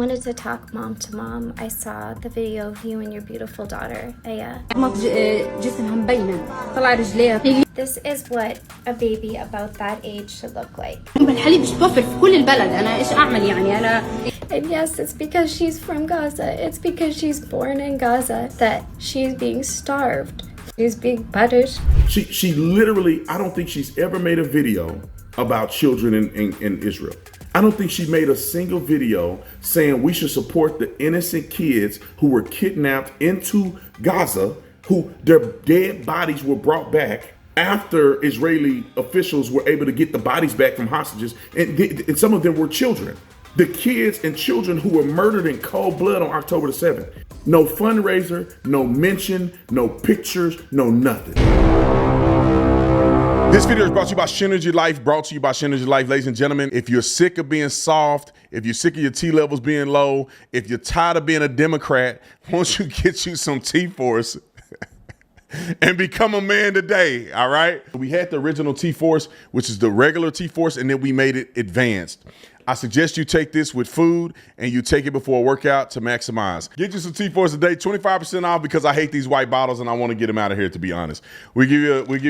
wanted to talk mom to mom. I saw the video of you and your beautiful daughter, Aya. جسمها مبينة طلع رجليها. This is what a baby about that age should look like. الحليب مش متوفر في كل البلد. أنا إيش أعمل يعني أنا. And yes, it's because she's from Gaza. It's because she's born in Gaza that she's being starved. She's being punished. She literally, I don't think she's ever made a video about children in Israel. I don't think she made a single video saying we should support the innocent kids who were kidnapped into Gaza, who their dead bodies were brought back after Israeli officials were able to get the bodies back from hostages, and some of them were children. The kids and children who were murdered in cold blood on October the 7th. No fundraiser, no mention, no pictures, no nothing. This video is brought to you by SHINERGY Life, brought to you by SHINERGY Life. Ladies and gentlemen, if you're sick of being soft, if you're sick of your T levels being low, if you're tired of being a Democrat, won't you get you some T-Force and become a man today, all right? We had the original T-Force, which is the regular T-Force, and then we made it advanced. I suggest you take this with food and you take it before a workout to maximize. Get you some T-Force today, 25% off, because I hate these white bottles and I want to get them out of here, to be honest. We give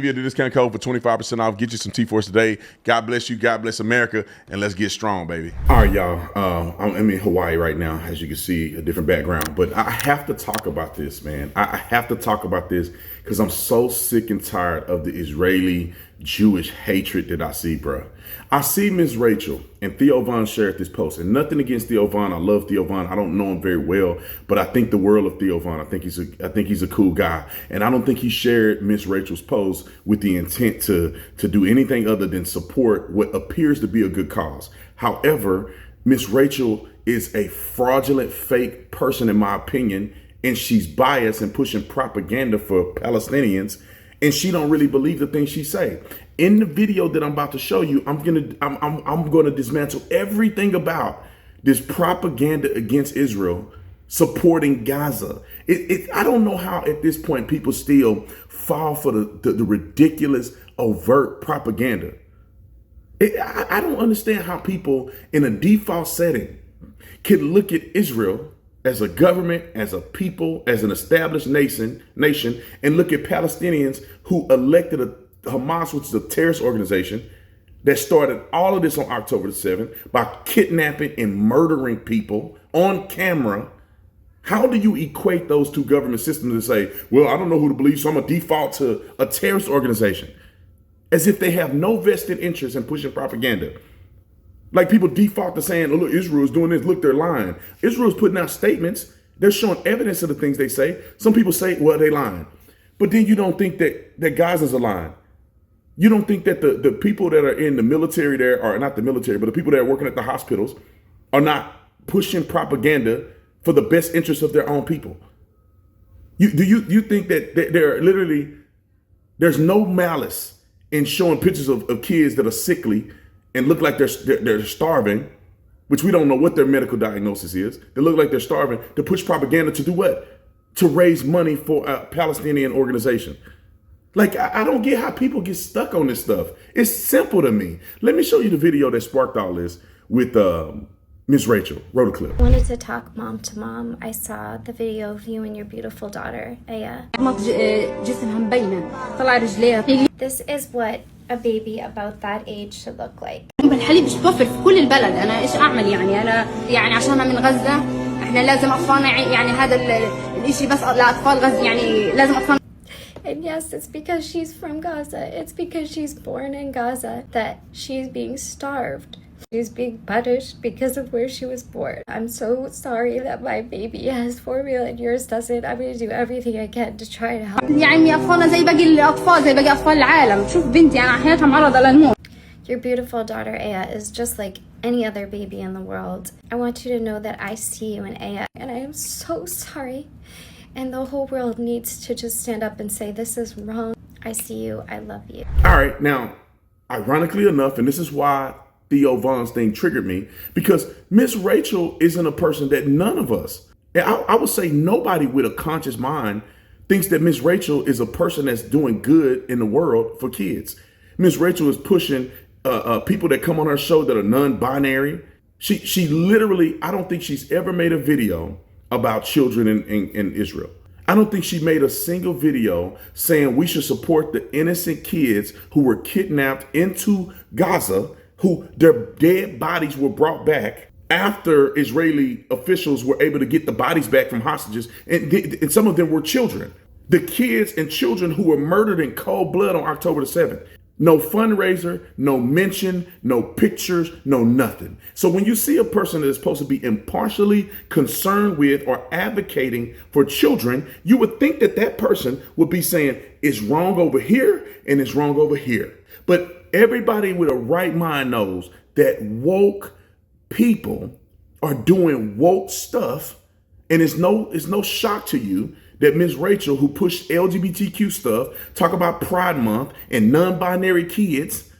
you a discount code for 25% off. Get you some T-Force today. God bless you. God bless America. And let's get strong, baby. All right, y'all. I'm in Hawaii right now, as you can see, a different background. But I have to talk about this, man. I have to talk about this because I'm so sick and tired of the Israeli Jewish hatred that I see, bro. I see Ms. Rachel and Theo Von shared this post, and nothing against Theo Von. I love Theo Von. I don't know him very well, but I think the world of Theo Von. I think he's a cool guy, and I don't think he shared Ms. Rachel's post with the intent to do anything other than support what appears to be a good cause. However, Ms. Rachel is a fraudulent, fake person, in my opinion, and she's biased and pushing propaganda for Palestinians. And she don't really believe the things she say. In the video that I'm about to show you, I'm gonna dismantle everything about this propaganda against Israel supporting Gaza. I don't know how at this point people still fall for the ridiculous overt propaganda. I don't understand how people in a default setting can look at Israel as a government, as a people, as an established nation, and look at Palestinians who elected Hamas, which is a terrorist organization that started all of this on October the 7th by kidnapping and murdering people on camera. How do you equate those two government systems and say, well, I don't know who to believe, so I'm gonna default to a terrorist organization? As if they have no vested interest in pushing propaganda. Like people default to saying, oh, look, Israel's doing this. Look, they're lying. Israel's putting out statements. They're showing evidence of the things they say. Some people say, well, they lying. But then you don't think that Gaza's a lying. You don't think that the people that are in the military there, or not the military, but the people that are working at the hospitals are not pushing propaganda for the best interest of their own people. You think that they're literally, there's no malice in showing pictures of kids that are sickly and look like they're starving, which we don't know what their medical diagnosis is. They look like they're starving, to push propaganda to do what? To raise money for a Palestinian organization. Like, I don't get how people get stuck on this stuff. It's simple to me. Let me show you the video that sparked all this with Ms. Rachel. Roll the clip. I wanted to talk mom to mom. I saw the video of you and your beautiful daughter, Aya. جسمها مبينة طلع رجليها. This is what a baby about that age should look like. الحليب مش متوفر في كل البلد. أنا إيش أعمل يعني أنا يعني عشان أنا من غزة إحنا لازم أطفالنا يعني هذا الإشي بس لأطفال غزة يعني لازم أطفال. And yes, it's because she's from Gaza. It's because she's born in Gaza that she's being starved. She's being punished because of where she was born. I'm so sorry that my baby has formula and yours doesn't. I'm going to do everything I can to try to help. يعني أطفالنا زي باقي الأطفال زي باقي أطفال العالم. شوف بنتي أنا حياتها معرضة للموت. Your beautiful daughter, Aya, is just like any other baby in the world. I want you to know that I see you in Aya, and I am so sorry. And the whole world needs to just stand up and say, this is wrong. I see you. I love you. All right. Now, ironically enough, and this is why Theo Von's thing triggered me, because Miss Rachel isn't a person that none of us, and I would say nobody with a conscious mind thinks that Miss Rachel is a person that's doing good in the world for kids. Miss Rachel is pushing people that come on her show that are non-binary. She literally, I don't think she's ever made a video about children in Israel. I don't think she made a single video saying we should support the innocent kids who were kidnapped into Gaza, who their dead bodies were brought back after Israeli officials were able to get the bodies back from hostages. And some of them were children. The kids and children who were murdered in cold blood on October the 7th. No fundraiser, no mention, no pictures, no nothing. So when you see a person that is supposed to be impartially concerned with or advocating for children, you would think that that person would be saying it's wrong over here and it's wrong over here. But everybody with a right mind knows that woke people are doing woke stuff, and it's no shock to you that Ms. Rachel, who pushed LGBTQ stuff, talk about Pride Month and non-binary kids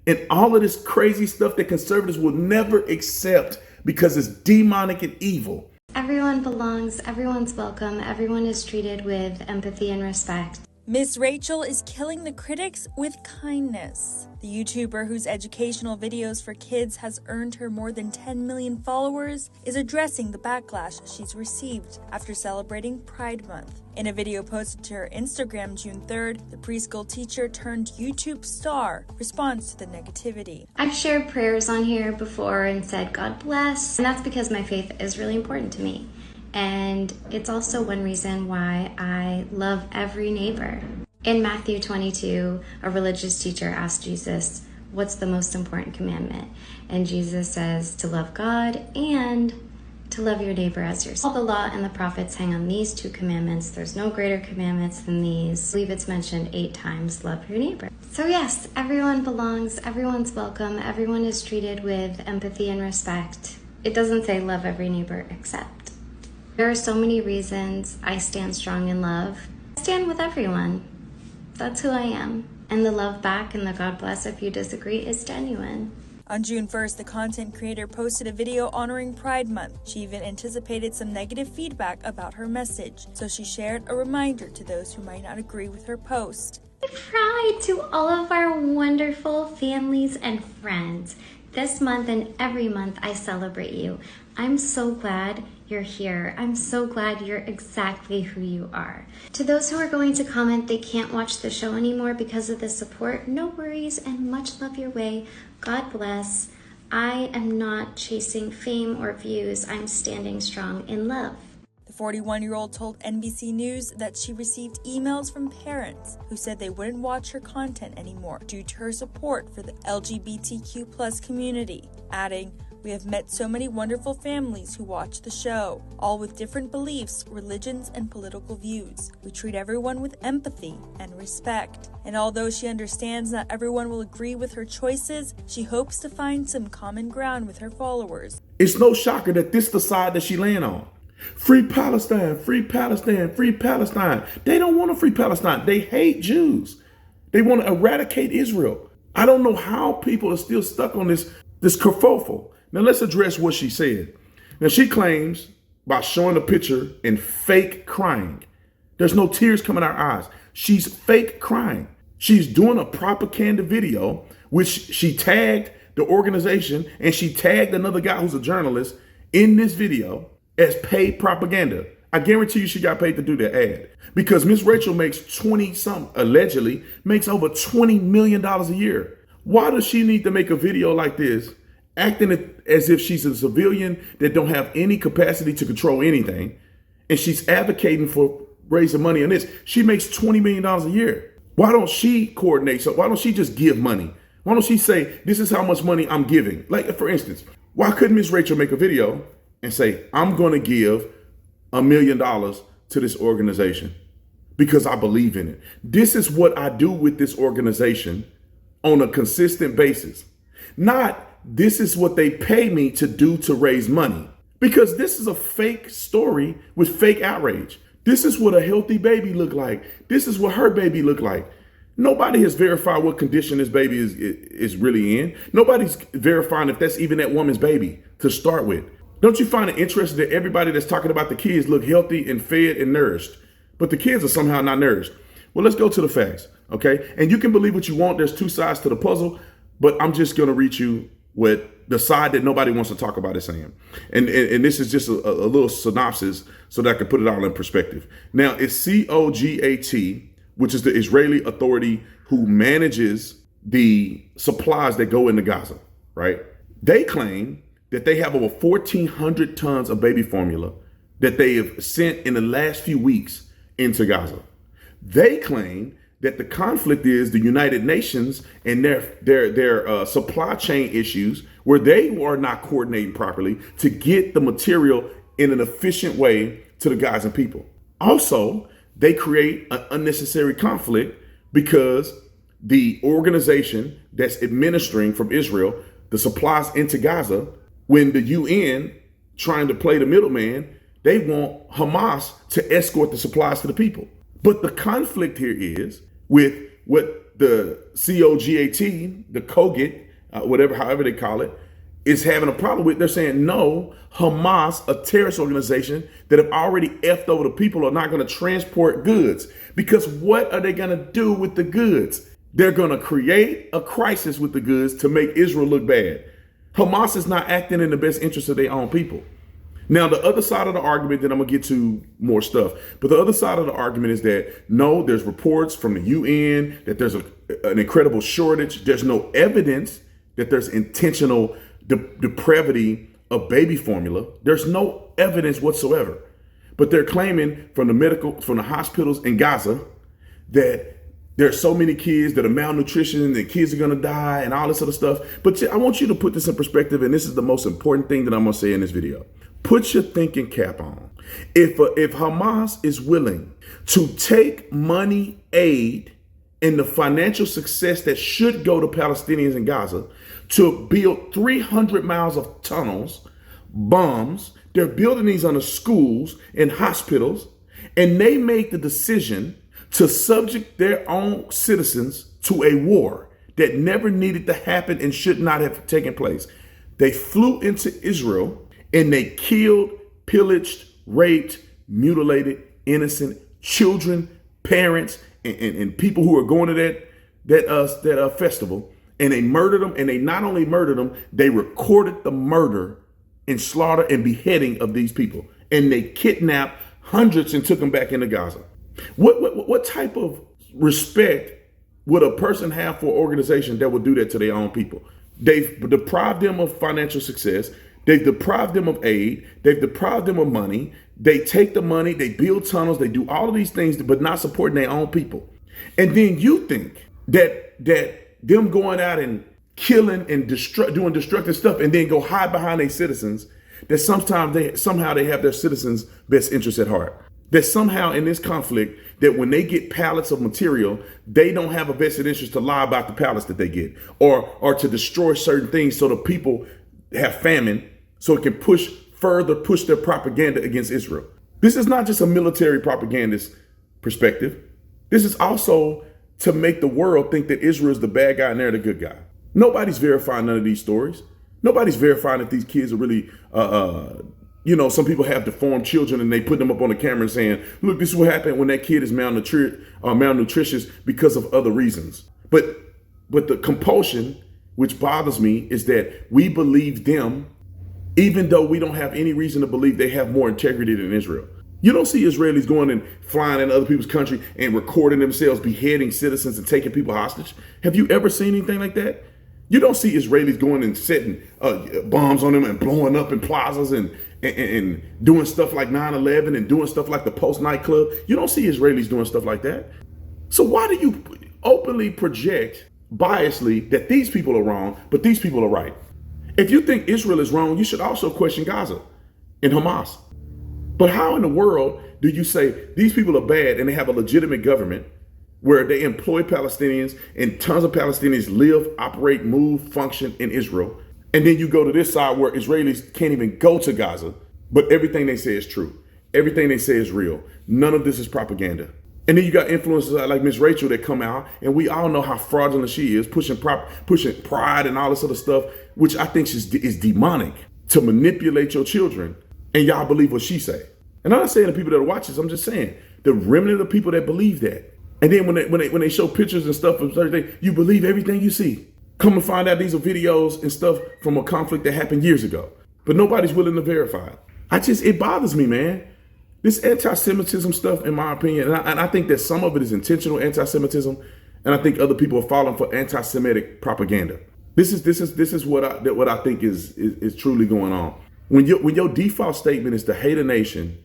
and all of this crazy stuff that conservatives will never accept because it's demonic and evil. Everyone belongs, everyone's welcome, everyone is treated with empathy and respect. Miss Rachel is killing the critics with kindness. The YouTuber, whose educational videos for kids has earned her more than 10 million followers, is addressing the backlash she's received after celebrating Pride Month. In a video posted to her Instagram June 3rd, the preschool teacher turned YouTube star responds to the negativity. I've shared prayers on here before and said God bless, and that's because my faith is really important to me. And it's also one reason why I love every neighbor. In Matthew 22, a religious teacher asked Jesus, what's the most important commandment? And Jesus says to love God and to love your neighbor as yourself. All the law and the prophets hang on these two commandments. There's no greater commandments than these. I believe it's mentioned 8 times, love your neighbor. So yes, everyone belongs, everyone's welcome, everyone is treated with empathy and respect. It doesn't say love every neighbor except. There are so many reasons I stand strong in love. I stand with everyone. That's who I am. And the love back and the God bless if you disagree is genuine. On June 1st, the content creator posted a video honoring Pride Month. She even anticipated some negative feedback about her message, so she shared a reminder to those who might not agree with her post. Pride to all of our wonderful families and friends. This month and every month I celebrate you. I'm so glad you're here. I'm so glad you're exactly who you are. To those who are going to comment they can't watch the show anymore because of the support, no worries and much love your way. God bless. I am not chasing fame or views. I'm standing strong in love. The 41-year-old told NBC News that she received emails from parents who said they wouldn't watch her content anymore due to her support for the LGBTQ+ community, adding, "We have met so many wonderful families who watch the show, all with different beliefs, religions, and political views. We treat everyone with empathy and respect. And although she understands not everyone will agree with her choices, she hopes to find some common ground with her followers." It's no shocker that this is the side that she laying on. Free Palestine, free Palestine, free Palestine. They don't want to free Palestine. They hate Jews. They want to eradicate Israel. I don't know how people are still stuck on this kerfuffle. Now let's address what she said. Now she claims by showing a picture and fake crying. There's no tears coming out her eyes. She's fake crying. She's doing a propaganda video, which she tagged the organization and she tagged another guy who's a journalist in this video as paid propaganda. I guarantee you she got paid to do the ad because Miss Rachel makes allegedly makes over $20 million a year. Why does she need to make a video like this, acting as if she's a civilian that don't have any capacity to control anything, and she's advocating for raising money on this? She makes $20 million a year. Why don't she coordinate? So why don't she just give money? Why don't she say, this is how much money I'm giving? Like, for instance, why couldn't Miss Rachel make a video and say, I'm going to give $1 million to this organization because I believe in it. This is what I do with this organization on a consistent basis. Not this is what they pay me to do to raise money. Because this is a fake story with fake outrage. This is what a healthy baby look like. This is what her baby look like. Nobody has verified what condition this baby is really in. Nobody's verifying if that's even that woman's baby to start with. Don't you find it interesting that everybody that's talking about the kids look healthy and fed and nourished, but the kids are somehow not nourished? Well, let's go to the facts, okay? And you can believe what you want. There's two sides to the puzzle, but I'm just going to read you what the side that nobody wants to talk about is saying. And this is just a little synopsis so that I can put it all in perspective. Now, it's COGAT, which is the Israeli authority who manages the supplies that go into Gaza, right? They claim that they have over 1,400 tons of baby formula that they have sent in the last few weeks into Gaza. They claim that the conflict is the United Nations and their supply chain issues where they are not coordinating properly to get the material in an efficient way to the Gazan people. Also, they create an unnecessary conflict because the organization that's administering from Israel the supplies into Gaza, when the UN trying to play the middleman, they want Hamas to escort the supplies to the people. But the conflict here is with what the COGAT, the COGAT, however they call it, is having a problem with. They're saying, no, Hamas, a terrorist organization that have already effed over the people, are not going to transport goods. Because what are they going to do with the goods? They're going to create a crisis with the goods to make Israel look bad. Hamas is not acting in the best interest of their own people. Now, the other side of the argument, then I'm going to get to more stuff, but the other side of the argument is that, no, there's reports from the UN that there's an incredible shortage. There's no evidence that there's intentional depravity of baby formula. There's no evidence whatsoever. But they're claiming from the hospitals in Gaza that there's so many kids that are malnutrition and kids are going to die and all this other stuff. But I want you to put this in perspective, and this is the most important thing that I'm going to say in this video. Put your thinking cap on. If Hamas is willing to take money aid and the financial success that should go to Palestinians in Gaza to build 300 miles of tunnels, bombs, they're building these under schools and hospitals, and they make the decision to subject their own citizens to a war that never needed to happen and should not have taken place. They flew into Israel and they killed, pillaged, raped, mutilated innocent children, parents, and people who are going to that festival. And they murdered them. And they not only murdered them, they recorded the murder and slaughter and beheading of these people. And they kidnapped hundreds and took them back into Gaza. What type of respect would a person have for an organization that would do that to their own people? They've deprived them of financial success. They've deprived them of aid. They've deprived them of money. They take the money, they build tunnels, they do all of these things, but not supporting their own people. And then you think that them going out and killing and doing destructive stuff and then go hide behind their citizens, that somehow they have their citizens' best interests at heart. That somehow in this conflict, that when they get pallets of material, they don't have a vested interest to lie about the pallets that they get, or to destroy certain things so the people have famine, so it can push their propaganda against Israel. This is not just a military propagandist perspective. This is also to make the world think that Israel is the bad guy and they're the good guy. Nobody's verifying none of these stories. Nobody's verifying if these kids are really, some people have deformed children and they put them up on the camera and saying, look, this is what happened when that kid is malnutritious because of other reasons. But the compulsion, which bothers me, is that we believe them, even though we don't have any reason to believe they have more integrity than Israel. You don't see Israelis going and flying in other people's country and recording themselves, beheading citizens and taking people hostage. Have you ever seen anything like that? You don't see Israelis going and setting bombs on them and blowing up in plazas and doing stuff like 9/11 and doing stuff like the Post nightclub. You don't see Israelis doing stuff like that. So why do you openly project biasly that these people are wrong, but these people are right? If you think Israel is wrong, you should also question Gaza and Hamas. But how in the world do you say these people are bad and they have a legitimate government where they employ Palestinians and tons of Palestinians live, operate, move, function in Israel? And then you go to this side where Israelis can't even go to Gaza, but everything they say is true. Everything they say is real. None of this is propaganda. And then you got influencers like Miss Rachel that come out, and we all know how fraudulent she is, pushing pride and all this other stuff, which I think is demonic, to manipulate your children, and y'all believe what she say. And I'm not saying the people that watch this, I'm just saying the remnant of people that believe that. And then when they show pictures and stuff of everything, you believe everything you see. Come and find out these are videos and stuff from a conflict that happened years ago, but nobody's willing to verify it. It bothers me, man. This anti-Semitism stuff, in my opinion, and I think that some of it is intentional anti-Semitism, and I think other people are falling for anti-Semitic propaganda. This is what I think is truly going on. When your default statement is to hate a nation,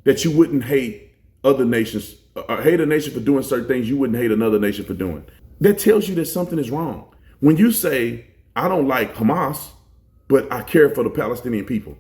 that you wouldn't hate other nations, or hate a nation for doing certain things you wouldn't hate another nation for doing. That tells you that something is wrong. When you say, I don't like Hamas, but I care for the Palestinian people,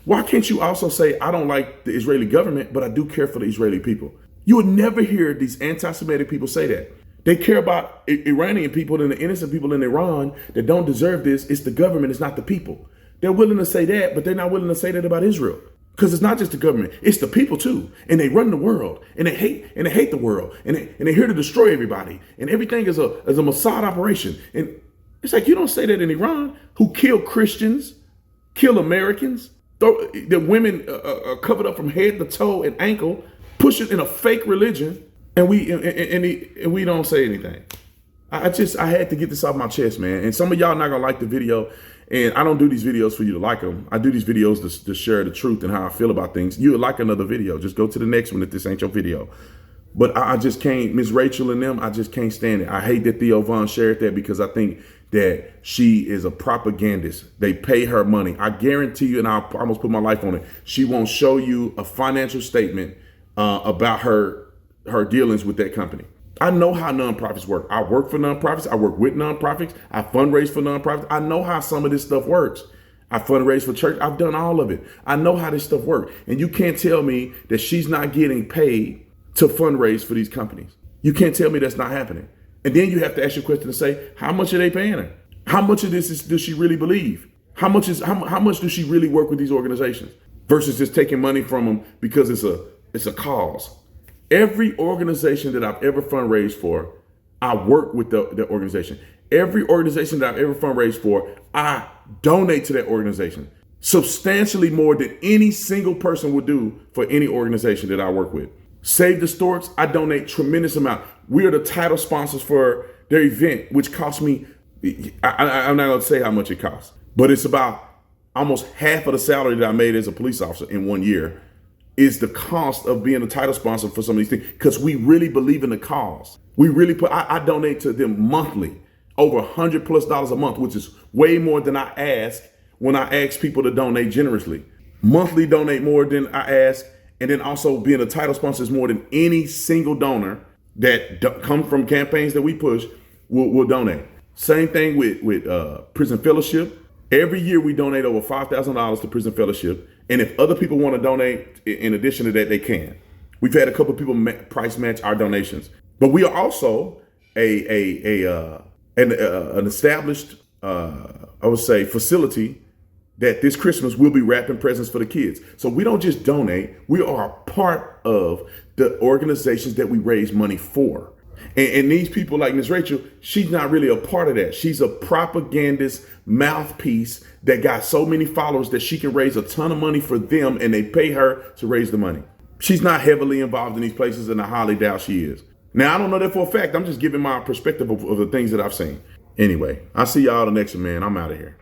why can't you also say, I don't like the Israeli government, but I do care for the Israeli people? You would never hear these anti-Semitic people say that. They care about Iranian people and the innocent people in Iran that don't deserve this. It's the government, it's not the people. They're willing to say that, but they're not willing to say that about Israel. Because it's not just the government, it's the people too. And they run the world, and they hate the world, and they're here to destroy everybody. And everything is a Mossad operation. And it's like, you don't say that in Iran, who kill Christians, kill Americans, the women are covered up from head to toe and ankle, push it in a fake religion, and we don't say anything. I had to get this off my chest, man. And some of y'all not gonna like the video, and I don't do these videos for you to like them. I do these videos to share the truth and how I feel about things. You would like another video, just go to the next one if this ain't your video. But I just can't, Miss Rachel and them, I just can't stand it. I hate that Theo Von shared that, because I think that she is a propagandist. They pay her money. I guarantee you, and I almost put my life on it, she won't show you a financial statement about her dealings with that company. I know how nonprofits work. I work for nonprofits. I work with nonprofits. I fundraise for nonprofits. I know how some of this stuff works. I fundraise for church. I've done all of it. I know how this stuff works. And you can't tell me that she's not getting paid to fundraise for these companies. You can't tell me that's not happening. And then you have to ask your question and say, how much are they paying her? How much of this does she really believe? How much does she really work with these organizations versus just taking money from them because it's a cause? Every organization that I've ever fundraised for, I work with the organization. Every organization that I've ever fundraised for, I donate to that organization. Substantially more than any single person would do for any organization that I work with. Save the Storks, I donate tremendous amount. We are the title sponsors for their event, which cost me, I'm not gonna say how much it costs, but it's about almost half of the salary that I made as a police officer in 1 year is the cost of being a title sponsor for some of these things, because we really believe in the cause. We really I donate to them monthly, over $100+ a month, which is way more than I ask when I ask people to donate generously. Monthly donate more than I ask. And then also being a title sponsor is more than any single donor that come from campaigns that we push will donate. Same thing with Prison Fellowship. Every year we donate over $5,000 to Prison Fellowship. And if other people want to donate in addition to that, they can. We've had a couple of people price match our donations. But we are also an established, I would say, facility that this Christmas we'll be wrapping presents for the kids. So we don't just donate, we are a part of the organizations that we raise money for. And these people like Ms. Rachel, she's not really a part of that. She's a propagandist mouthpiece that got so many followers that she can raise a ton of money for them, and they pay her to raise the money. She's not heavily involved in these places, and I highly doubt she is. Now, I don't know that for a fact. I'm just giving my perspective of the things that I've seen. Anyway, I'll see y'all the next one, man. I'm out of here.